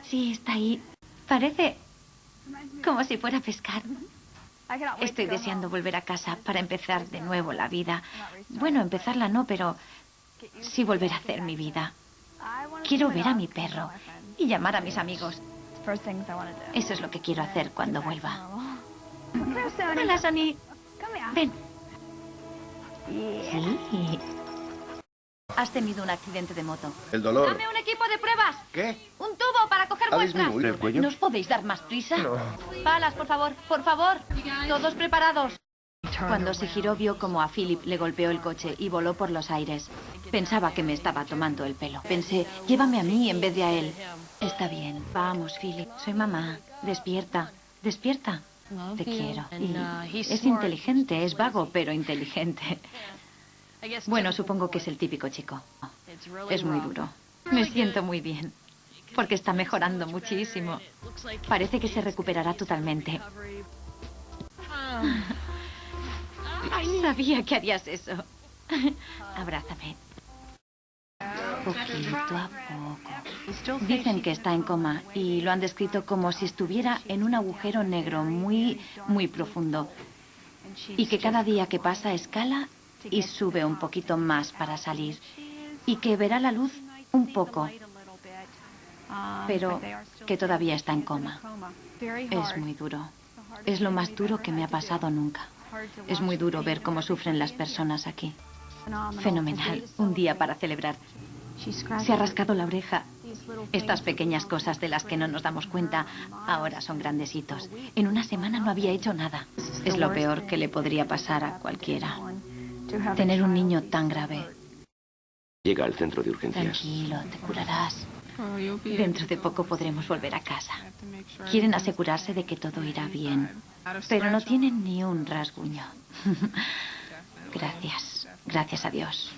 Sí, está ahí. Parece como si fuera a pescar. Estoy deseando volver a casa para empezar de nuevo la vida. Bueno, empezarla no, pero sí volver a hacer mi vida. Quiero ver a mi perro y llamar a mis amigos. Eso es lo que quiero hacer cuando vuelva. Hola, Sonny. Ven. Sí. Has tenido un accidente de moto. El dolor. ¡Dame un equipo de pruebas! ¿Qué? ¡Un tubo para coger ¿Ha muestras! disminuido el cuello? ¿No os podéis dar más prisa? No. Palas, por favor, por favor. Todos preparados. Cuando se giró vio como a Philip le golpeó el coche y voló por los aires. Pensaba que me estaba tomando el pelo. Pensé, llévame a mí en vez de a él. Está bien. Vamos, Philip. Soy mamá. Despierta. Despierta. Te quiero. Y es inteligente, es vago, pero inteligente. Bueno, supongo que es el típico chico. Es muy duro. Me siento muy bien. Porque está mejorando muchísimo. Parece que se recuperará totalmente. Sabía que harías eso. Abrázame. Poquito a poco. Dicen que está en coma y lo han descrito como si estuviera en un agujero negro muy, muy profundo. Y que cada día que pasa escala y sube un poquito más para salir. Y que verá la luz un poco, pero que todavía está en coma. Es muy duro. Es lo más duro que me ha pasado nunca. Es muy duro ver cómo sufren las personas aquí. Fenomenal. Un día para celebrar. Se ha rascado la oreja. Estas pequeñas cosas de las que no nos damos cuenta ahora son grandes hitos. En una semana no había hecho nada. Es lo peor que le podría pasar a cualquiera. Tener un niño tan grave. Llega al centro de urgencias. Tranquilo, te curarás. Dentro de poco podremos volver a casa. Quieren asegurarse de que todo irá bien. Pero no tienen ni un rasguño. Gracias. Gracias a Dios.